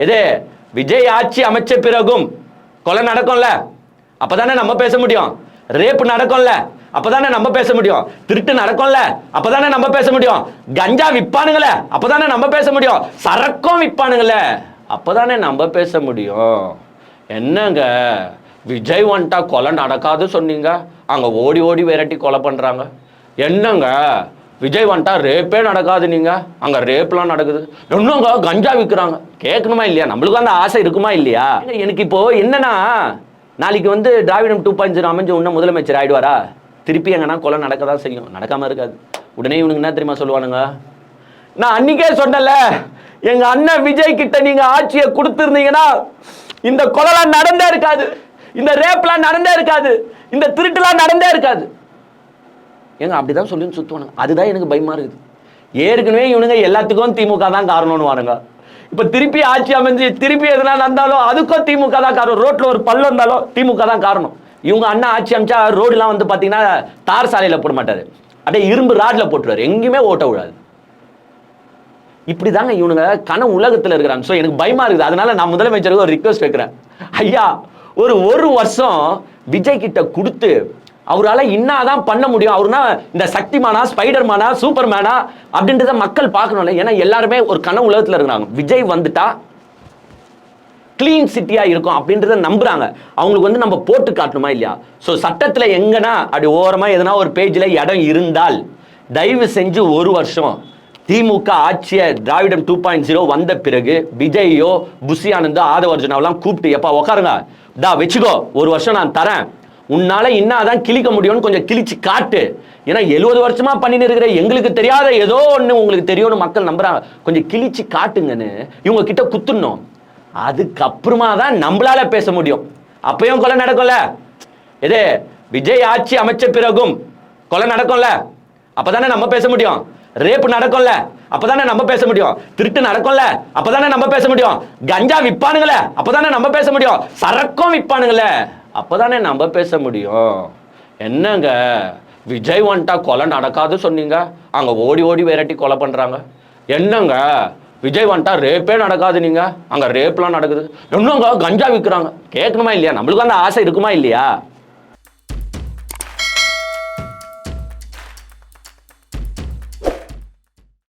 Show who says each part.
Speaker 1: இது விஜய் ஆட்சி அமைச்ச பிறகும் கொலை நடக்கும்ல, அப்பதானே நம்ம பேச முடியும். ரேப் நடக்கும்ல, அப்பதானே நம்ம பேச முடியும். திருட்டு நடக்கும்ல, அப்பதானே நம்ம பேச முடியும். கஞ்சா விற்பானுங்களே, அப்பதானே நம்ம பேச முடியும். சரக்கும் விற்பானுங்களே, அப்பதானே நம்ம பேச முடியும். என்னங்க விஜய் வந்துட்டா கொலை நடக்காது சொன்னீங்க, அங்க ஓடி ஓடி விரட்டி கொலை பண்றாங்க. என்னங்க விஜய் வந்துட்டா ரேப்பே நடக்காது, நீங்க அங்க ரேப்லாம் நடக்குது. இன்னுங்க கஞ்சா விற்கிறாங்க. கேட்கணுமா இல்லையா? நம்மளுக்கு அந்த ஆசை இருக்குமா இல்லையா? எனக்கு இப்போ என்னன்னா, நாளைக்கு வந்து திராவிடம் 2.0 அமைஞ்ச உடனே முதலமைச்சர் ஆயிடுவாரா? திருப்பி எங்கன்னா கொலை நடக்க தான் செய்யும், நடக்காம இருக்காது. உடனே இவனுக்கு என்ன தெரியுமா சொல்லுவானுங்க, நான் அன்னைக்கே சொன்னல, எங்க அண்ணன் விஜய் கிட்ட நீங்க ஆட்சியை கொடுத்திருந்தீங்கன்னா இந்த கொலைலாம் நடந்தே இருக்காது, இந்த ரேப்லாம் நடந்தே இருக்காது, இந்த திருட்டுலாம் நடந்தே இருக்காது. ஏங்க அப்படிதான் சொல்லி சுத்துவானுங்க. அதுதான் எனக்கு பயமா இருக்குது. ஏற்கனவே இவனுங்க எல்லாத்துக்கும் திமுக தான் காரணம்னு வானுங்க. இப்ப திருப்பி ஆட்சி அமைஞ்சு திருப்பி எதுனா நடந்தாலும் அதுக்கும் திமுக தான் காரணம். ரோட்ல ஒரு பள்ளம் இருந்தாலும் திமுக தான் காரணம். இவங்க அண்ணா ஆட்சி அமைச்சா ரோடுலாம் வந்து பாத்தீங்கன்னா தார் சாலையில போட மாட்டாரு, அப்படியே இரும்பு ராட்ல போட்டுருவாரு, எங்கேயுமே ஓட்ட விடாது. இப்படிதாங்க இவனுங்க கனவு உலகத்துல இருக்கிறாங்க. ஸோ எனக்கு பயமா இருக்குது. அதனால நான் முதலமைச்சருக்கு ஒரு ரிக்வெஸ்ட் வைக்கிறேன். ஐயா, ஒரு வருஷம் விஜய் கிட்ட கொடுத்து அவரால் இன்னாதான் பண்ண முடியும், அவருனா இந்த சக்திமானா, ஸ்பைடர்மேனா, சூப்பர்மேனா அப்படின்றத மக்கள் பார்க்கணும்ல. ஏன்னா எல்லாருமே ஒரு கனவு உலகத்தில் இருக்கிறாங்க. விஜய் வந்துட்டா கிளீன் சிட்டியா இருக்கும் அப்படின்றத நம்புறாங்க. அவங்களுக்கு வந்து நம்ம போட்டு காட்டணுமா இல்லையா? ஸோ சட்டத்தில் எங்கன்னா அப்படி ஓரமா எதனா ஒரு பேஜில் இடம் இருந்தால் தயவு செஞ்சு ஒரு வருஷம் திமுக ஆட்சியை திராவிடம் 2.0 வந்த பிறகு விஜயோ, புஷி ஆனந்தோ, ஆதவர்ஜுனாவெல்லாம் கூப்பிட்டு எப்பா உட்காருங்க, வச்சுக்கோ, ஒரு வருஷம் நான் தரேன், உன்னால இன்னாதான் கிழிக்க முடியும்னு கொஞ்சம் கிழிச்சு காட்டு. ஏன்னா 70 வருஷமா பண்ணின்னு இருக்கிற எங்களுக்கு தெரியாத ஏதோ ஒன்று உங்களுக்கு தெரியும்னு மக்கள் நம்புறாங்க. கொஞ்சம் கிழிச்சு காட்டுங்கன்னு இவங்க கிட்ட குத்துணும். அதுக்கப்புறமா தான் நம்மளால பேச முடியும். அப்பயும் கொலை நடக்கும்ல, இது விஜய் ஆட்சி அமைச்ச பிறகும் கொலை நடக்கும்ல, அப்பதானே நம்ம பேச முடியும். ரேப் நடக்கும்ல, அப்பதானே நம்ம பேச முடியும். திருட்டு நடக்கும்ல, அப்பதானே நம்ம பேச முடியும். கஞ்சா விற்பானுங்களே, அப்பதானே நம்ம பேச முடியும். சரக்கும் விற்பானுங்களே, அப்பதானே நம்ம பேச முடியும். என்னங்க விஜய் வந்துட்டா கொலை நடக்காது சொன்னீங்க, அங்க ஓடி ஓடி விரட்டி கொலை பண்றாங்க. என்னங்க விஜய் வந்துட்டா ரேப்பே நடக்காது, நீங்க அங்க ரேப்லாம் நடக்குது. இன்னுங்க கஞ்சா விற்கிறாங்க. கேட்கணுமா இல்லையா? நம்மளுக்கு அந்த ஆசை இருக்குமா இல்லையா?